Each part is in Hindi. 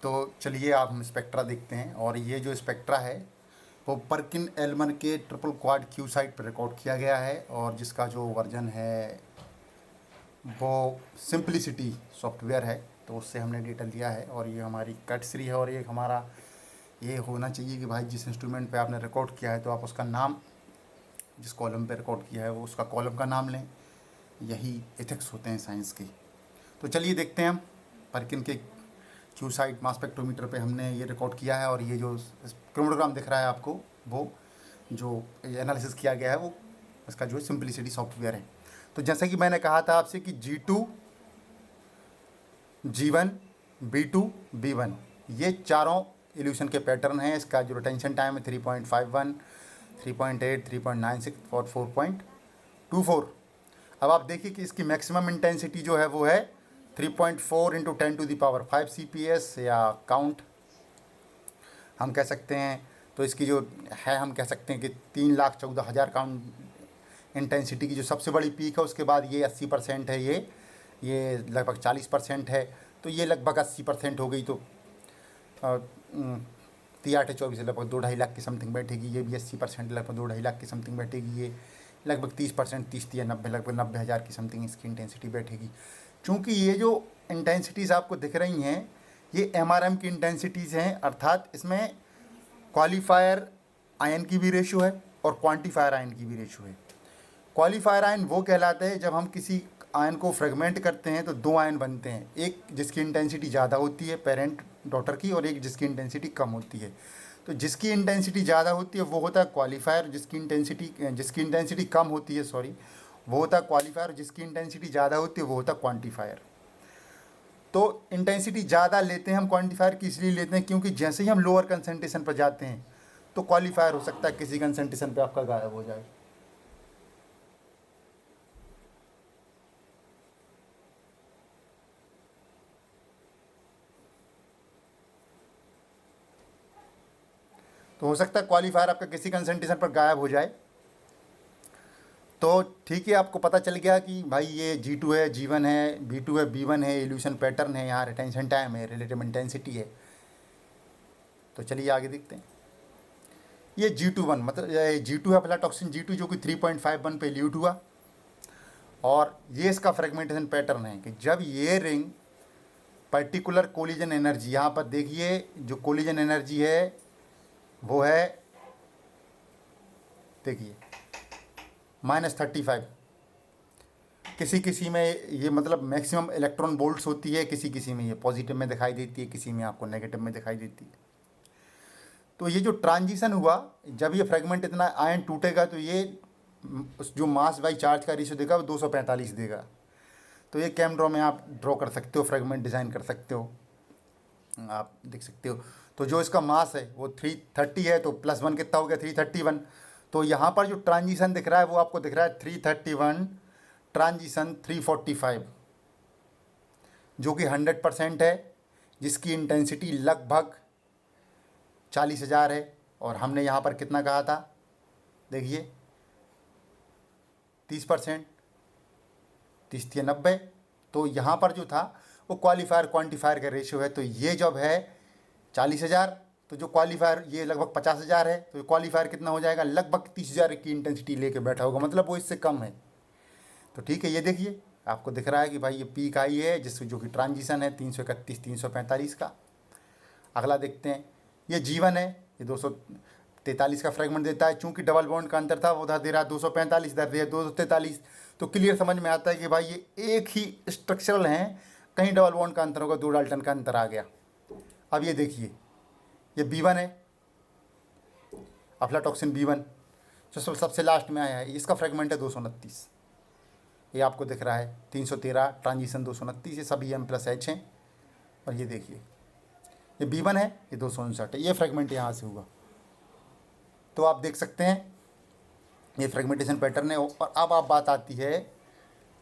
तो चलिए आप हम स्पेक्ट्रा देखते हैं। और ये जो स्पेक्ट्रा है वो पर्किन एलमन के ट्रिपल क्वाड क्यू साइट पर रिकॉर्ड किया गया है, और जिसका जो वर्जन है वो सिंपलिसिटी सॉफ्टवेयर है। तो उससे हमने डेटा लिया है, और ये हमारी कट सीरी है। और ये हमारा ये होना चाहिए कि भाई जिस इंस्ट्रूमेंट पे आपने रिकॉर्ड किया है तो आप उसका नाम, जिस कॉलम पे रिकॉर्ड किया है वो उसका कॉलम का नाम लें। यही एथिक्स होते हैं साइंस की। तो चलिए देखते हैं हम पर्किन के क्यू साइट मास स्पेक्ट्रोमीटर पे हमने ये रिकॉर्ड किया है। और ये जो क्रोमोग्राम दिख रहा है आपको, वो जो एनालिसिस किया गया है वो इसका जो है सिंपलिसिटी सॉफ्टवेयर है। तो जैसे कि मैंने कहा था आपसे कि G2, G1, B2, B1 ये चारों इल्यूशन के पैटर्न हैं। इसका जो रिटेंशन टाइम है 3.51, 3.8, 3.96 और 4.24। अब आप देखिए कि इसकी मैक्सिमम इंटेंसिटी जो है वो है 3.4 इंटू 10⁵ CPS, या काउंट हम कह सकते हैं। तो इसकी जो है हम कह सकते हैं कि 3,14,000 काउंट इंटेंसिटी की जो सबसे बड़ी पीक है। उसके बाद ये 80% है, ये लगभग 40% है। तो ये लगभग 80% हो गई। तो 3/8 लगभग 2-2.5 लाख की समथिंग बैठेगी। ये भी 80% लगभग 2-2.5 लाख की समथिंग बैठेगी। ये लगभग 30%, 30 या 90, लगभग 90,000 की समथिंग इसकी इंटेंसिटी बैठेगी। चूँकि ये जो इंटेंसिटीज़ आपको दिख रही हैं ये MRM की इंटेंसिटीज़ हैं, अर्थात इसमें क्वालिफायर आयन की भी रेशो है और क्वांटिफायर आयन की भी रेशो है। क्वालिफायर आयन वो कहलाते हैं जब हम किसी आयन को फ्रेगमेंट करते हैं तो दो आयन बनते हैं, एक जिसकी इंटेंसिटी ज़्यादा होती है पेरेंट डॉटर की, और एक जिसकी इंटेंसिटी कम होती है। तो जिसकी इंटेंसिटी ज़्यादा होती है वो होता है क्वालिफायर, जिसकी इंटेंसिटी कम होती है, वो होता है क्वालिफायर, जिसकी इंटेंसिटी ज़्यादा होती है वो होता है क्वांटिफायर। तो इंटेंसिटी ज़्यादा लेते हैं हम क्वांटिफायर की इसलिए लेते हैं क्योंकि जैसे ही हम लोअर कंसंट्रेशन पर जाते हैं तो क्वालिफायर हो सकता है किसी कंसंट्रेशन पे आपका गायब हो जाए। तो हो सकता है क्वालिफायर आपका किसी कंसंट्रेशन पर गायब हो जाए। तो ठीक है, आपको पता चल गया कि भाई ये G2 है, G1 है, B2 है, B1 है, इल्यूशन पैटर्न है, यहाँ रिटेंशन टाइम है, रिलेटिव इंटेंसिटी है। तो चलिए आगे देखते हैं। ये G21 मतलब ये G2 है अफलाटॉक्सिन G2, जो कि 3.51 पे इल्यूट हुआ। और ये इसका फ्रेगमेंटेशन पैटर्न है कि जब ये रिंग पर्टिकुलर कोलिजन एनर्जी, यहाँ पर देखिए जो कोलिजन एनर्जी है वो है, देखिए -35। किसी किसी में ये मतलब मैक्सिमम इलेक्ट्रॉन वोल्ट्स होती है, किसी किसी में ये पॉजिटिव में दिखाई देती है, किसी में आपको नेगेटिव में दिखाई देती है। तो ये जो ट्रांजिशन हुआ, जब ये फ्रेगमेंट इतना आयन टूटेगा तो ये जो मास बाई चार्ज का रेशियो देगा वो 245 देगा। तो ये कैम ड्रॉ में आप ड्रॉ कर सकते हो, फ्रेगमेंट डिज़ाइन कर सकते हो, आप देख सकते हो। तो जो इसका मास है वो 330 है, तो +1 कितना हो गया 331। तो यहाँ पर जो ट्रांजिशन दिख रहा है वो आपको दिख रहा है 331 ट्रांजिशन 345, जो कि 100% है, जिसकी इंटेंसिटी लगभग 40,000 है। और हमने यहाँ पर कितना कहा था, देखिए 30%, 30 या 90। तो यहाँ पर जो था वो क्वालिफायर क्वांटिफायर का रेशियो है। तो ये जब है 40,000, तो जो क्वालिफायर ये लगभग 50,000 है, तो क्वालिफायर कितना हो जाएगा, लगभग 30,000 की इंटेंसिटी लेके बैठा होगा, मतलब वो इससे कम है। तो ठीक है, ये देखिए आपको दिख रहा है कि भाई ये पीक आई है, जिससे जो कि ट्रांजिशन है 331 345 का। अगला देखते हैं, ये G1 है, ये 243 का फ्रेगमेंट देता है। चूंकि डबल बॉन्ड का अंतर था, वो उधर दे रहा है 245, इधर दे 243। तो क्लियर समझ में आता है कि भाई ये एक ही स्ट्रक्चरल हैं, कहीं डबल बॉन्ड का अंतर होगा, 2 डाल्टन का अंतर आ गया। अब ये देखिए ये B1 है, अफ्लाटॉक्सिन B1 जो सबसे लास्ट में आया है, इसका फ्रेगमेंट है 229। ये आपको दिख रहा है 313 ट्रांजिशन 229, ये सभी M+H हैं। और ये देखिए ये B1 है, ये 259 है, ये फ्रेगमेंट यहाँ से हुआ। तो आप देख सकते हैं ये फ्रेगमेंटेशन पैटर्न है। और अब आप बात आती है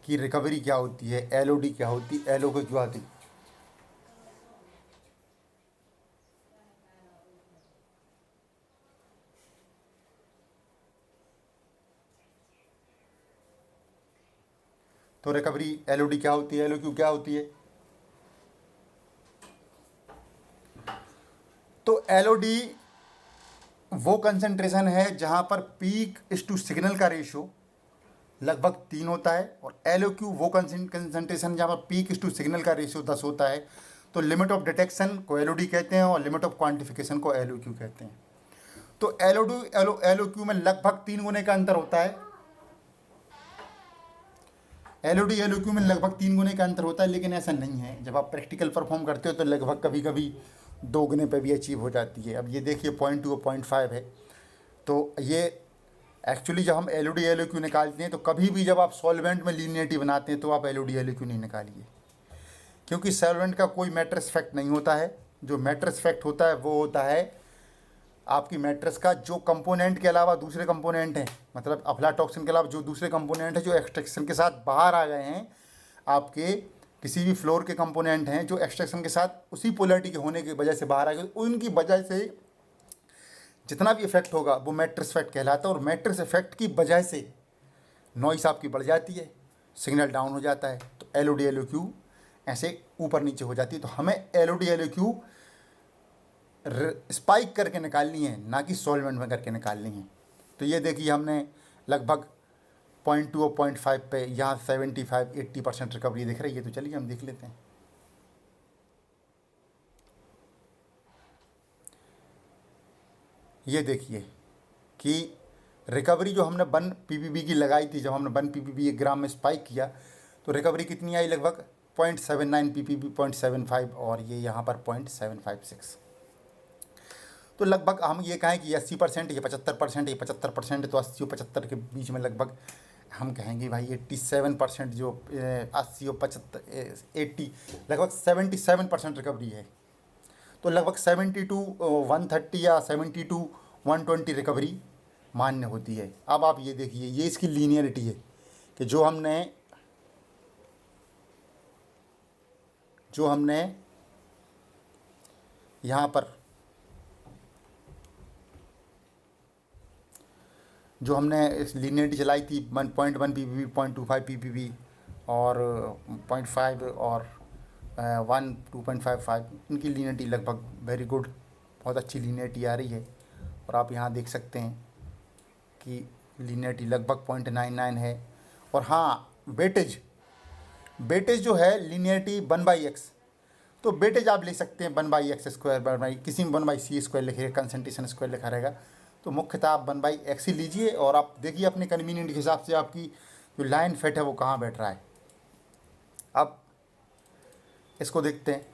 कि रिकवरी क्या होती है, LOD क्या होती है, LO क्यों आती। तो रिकवरी LOD क्या होती है, LO क्या होती है। एलओडी वो कंसंट्रेशन है जहाँ पर पीक इस टू सिग्नल का रेशियो लगभग 3 होता है, और एलओक्यू वो कंसंट्रेशन जहाँ पर पीक इस टू सिग्नल का रेशियो 10 होता है। तो लिमिट ऑफ डिटेक्शन को एलओडी कहते हैं और लिमिट ऑफ क्वांटिफिकेशन को एलओक्यू कहते हैं। तो एलओक्यू में लगभग 3 गुने का अंतर होता है। एलओक्यू में लगभग 3 गुने का अंतर होता है, लेकिन ऐसा नहीं है। जब आप प्रैक्टिकल परफॉर्म करते हो तो लगभग कभी कभी 2 गुने पे भी अचीव हो जाती है। अब ये देखिए 0.2 और 0.5 है। तो ये एक्चुअली जब हम एलओक्यू निकालते हैं तो कभी भी जब आप सॉल्वेंट में लीनियरिटी बनाते हैं तो आप एलओक्यू नहीं निकालिए, क्योंकि सॉल्वेंट का कोई मैट्रिक्स इफेक्ट नहीं होता है। जो मैट्रिक्स इफेक्ट होता है वो होता है आपकी मैट्रिक्स का जो कंपोनेंट के अलावा दूसरे कंपोनेंट हैं, मतलब अफ्लाटॉक्सिन के अलावा जो दूसरे कंपोनेंट हैं जो एक्सट्रैक्शन के साथ बाहर आ गए हैं, आपके किसी भी फ्लोर के कंपोनेंट हैं जो एक्सट्रैक्शन के साथ उसी पोलैरिटी के होने की वजह से बाहर आ गए, उनकी वजह से जितना भी इफेक्ट होगा वो मैट्रिक्स इफेक्ट कहलाता है। और मैट्रिक्स इफेक्ट की वजह से नॉइस आपकी बढ़ जाती है, सिग्नल डाउन हो जाता है, तो एलओक्यू ऐसे ऊपर नीचे हो जाती है। तो हमें एलओक्यू स्पाइक करके निकालनी है, ना कि सॉल्वेंट में करके निकालनी है। तो ये देखिए हमने लगभग 0.2 और 0.5 पे यहाँ 75-80% रिकवरी दिख रही है। तो चलिए हम देख लेते हैं। ये देखिए कि रिकवरी जो हमने 1 ppb की लगाई थी, जब हमने 1 ppb 1 ग्राम में स्पाइक किया तो रिकवरी कितनी आई, लगभग 0.79 ppb, 0.75, और ये यहाँ पर 0.756। तो लगभग हम ये कहें कि 80%, ये 75%, ये 75%, तो 80 और 75 के बीच में लगभग हम कहेंगे भाई 87% जो 80 और 75 80 लगभग 77% रिकवरी है। तो लगभग 70 to 130 या 70 to 120 रिकवरी मान्य होती है। अब आप ये देखिए, ये इसकी लीनियरिटी है कि जो हमने यहाँ पर जो हमने इस लीनियरिटी चलाई थी 1.1 ppb, 0.25 ppb और 0.5 और 1 2.55, इनकी लीनियरिटी लगभग वेरी गुड, बहुत अच्छी लीनियरिटी आ रही है। और आप यहाँ देख सकते हैं कि लीनियरिटी लगभग 0.99 है। और हाँ, वेटेज जो है लीनियरिटी 1/x, तो वेटेज आप ले सकते हैं 1/x², किसी में 1/c² लिखे, कंसंट्रेशन स्क्वायर लिखा रहेगा, तो मुख्यतः आप 1/x ही लीजिए। और आप देखिए अपने कन्वीनियंट के हिसाब से आपकी जो लाइन फिट है वो कहाँ बैठ रहा है। अब इसको देखते हैं।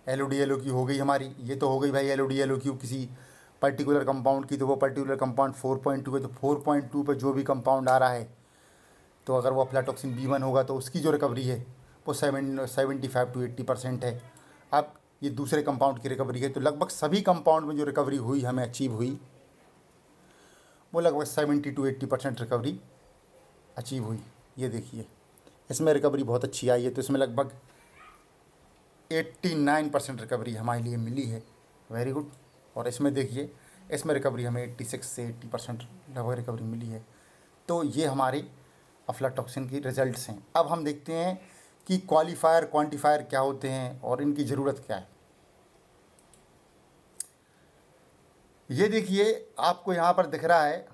एलओक्यू हो गई हमारी, ये तो हो गई भाई एलओक्यू किसी पर्टिकुलर कंपाउंड की। तो वो पर्टिकुलर कंपाउंड 4.2 है, तो 4.2 पे जो भी कंपाउंड आ रहा है, तो अगर वो अफ्लाटॉक्सिन B1 होगा तो उसकी जो रिकवरी है वो 75 to 80% है। अब ये दूसरे कंपाउंड की रिकवरी है, तो लगभग सभी कंपाउंड में जो रिकवरी हुई हमें अचीव हुई वो लगभग 70 to 80% रिकवरी अचीव हुई। ये देखिए इसमें रिकवरी बहुत अच्छी आई है, तो इसमें लगभग 89% रिकवरी हमारे लिए मिली है, वेरी गुड। और इसमें देखिए, इसमें रिकवरी हमें 86 से 80% लगभग रिकवरी मिली है। तो ये हमारे अफ्लाटॉक्सिन की रिजल्ट्स हैं। अब हम देखते हैं कि क्वालिफायर क्वांटिफायर क्या होते हैं और इनकी ज़रूरत क्या है। ये देखिए आपको यहाँ पर दिख रहा है,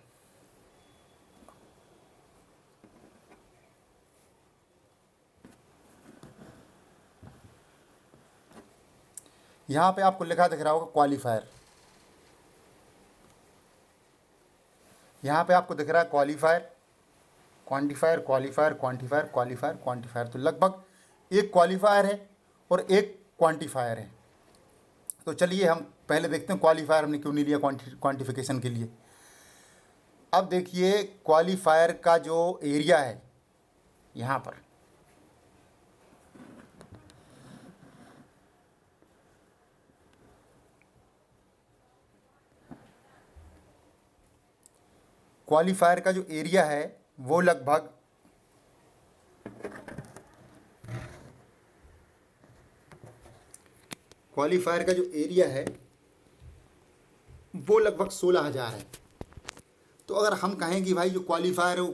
यहाँ पे आपको लिखा दिख रहा होगा क्वालिफायर। यहाँ पे आपको दिख रहा है qualifier, quantifier, qualifier, quantifier, qualifier, quantifier. तो लगभग एक क्वालिफायर है और एक क्वांटिफायर है। तो चलिए हम पहले देखते हैं क्वालिफायर हमने क्यों नहीं लिया क्वांटिफिकेशन के लिए। अब देखिए क्वालिफायर का जो एरिया है, यहाँ पर क्वालिफायर का जो एरिया है वो लगभग क्वालिफायर का जो एरिया है वो लगभग 16,000 है। तो अगर हम कहें कि भाई जो क्वालिफायर है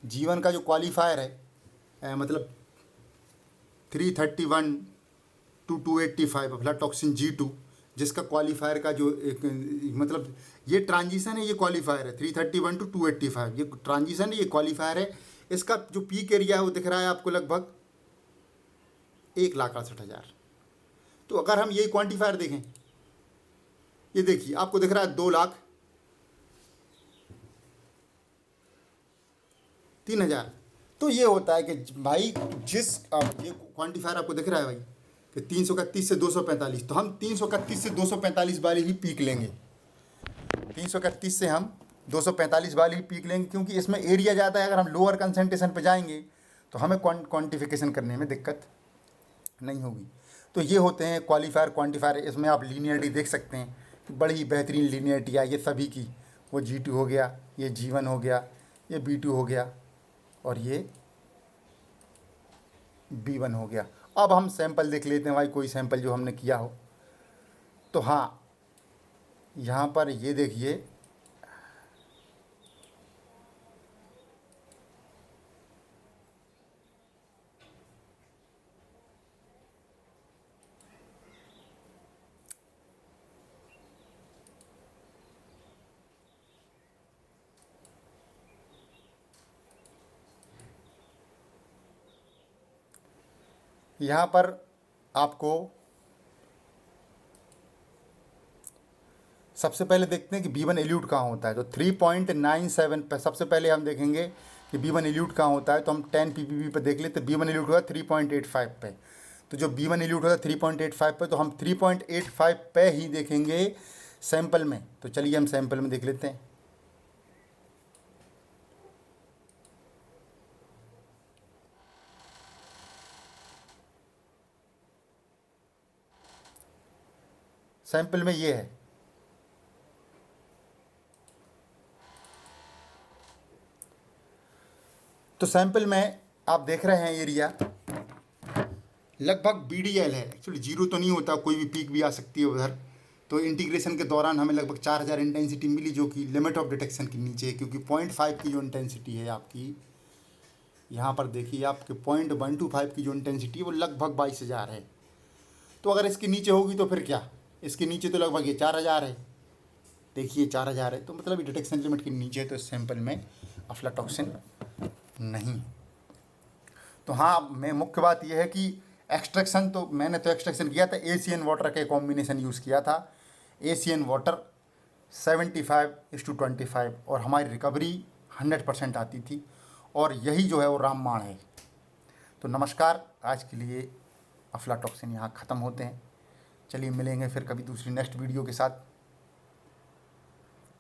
जीवन का जो क्वालिफायर है मतलब 331 to 285 अफ्लाटॉक्सिन G2 जिसका क्वालिफायर का जो एक मतलब ये ट्रांजिशन है, ये क्वालिफायर है 331 टू 285, ये ट्रांजिशन है, ये क्वालिफायर है। इसका जो पीक एरिया है वो दिख रहा है आपको लगभग 1,68,000। तो अगर हम यही क्वांटिफायर देखें, ये देखिए आपको दिख रहा है 2,03,000। तो ये होता है कि भाई ये क्वांटिफायर आपको दिख रहा है भाई कि 331 से 245, तो हम 331 से 245 वाली ही पीक लेंगे। 331 से हम 245 वाली ही पीक लेंगे, क्योंकि इसमें एरिया ज़्यादा है। अगर हम लोअर कंसंट्रेशन पे जाएंगे तो हमें क्वांटिफिकेशन करने में दिक्कत नहीं होगी। तो ये होते हैं क्वालिफायर क्वांटिफायर। इसमें आप लीनियरिटी देख सकते हैं कि बड़ी बेहतरीन लीनियरिटी है ये सभी की। वो G2 हो गया, ये G1 हो गया, ये B2 हो गया और ये B1 हो गया। अब हम सैंपल देख लेते हैं भाई, कोई सैंपल जो हमने किया हो। तो हाँ, यहाँ पर ये देखिए, यहाँ पर आपको सबसे पहले देखते हैं कि B1 एल्यूट कहाँ होता है। तो 3.97 पे सबसे पहले हम देखेंगे कि B1 एल्यूट कहाँ होता है। तो हम 10 ppb पे देख लेते हैं। B1 एल्यूट होता है 3.85 पे। तो जो B1 एल्यूट होता है 3.85 पे, तो हम 3.85 पे ही देखेंगे सैंपल में। तो चलिए हम सैंपल में देख लेते हैं। सैंपल में ये है, तो सैंपल में आप देख रहे हैं एरिया लगभग BDL है। एक्चुअली जीरो तो नहीं होता, कोई भी पीक भी आ सकती है उधर। तो इंटीग्रेशन के दौरान हमें लगभग 4,000 इंटेंसिटी मिली, जो कि लिमिट ऑफ डिटेक्शन के नीचे है। क्योंकि 0.5 की जो इंटेंसिटी है आपकी, यहाँ पर देखिए आपके 0.125 की जो इंटेंसिटी है वो लगभग 22,000 है। तो अगर इसके नीचे होगी तो फिर क्या, इसके नीचे तो लगभग ये 4,000 है। देखिए 4,000 है, तो मतलब ये डिटेक्शन लिमिट के नीचे है। तो इस सैंपल में अफ्लाटॉक्सिन नहीं। तो हाँ, मैं मुख्य बात यह है कि एक्सट्रैक्शन तो मैंने तो एक्सट्रैक्शन किया था, एशियन वाटर के कॉम्बिनेशन यूज़ किया था। एशियन वाटर 75:25 और हमारी रिकवरी 100% आती थी। और यही जो है वो रामबाण है। तो नमस्कार, आज के लिए अफ्लाटॉक्सिन यहाँ ख़त्म होते हैं। चलिए मिलेंगे फिर कभी दूसरी नेक्स्ट वीडियो के साथ।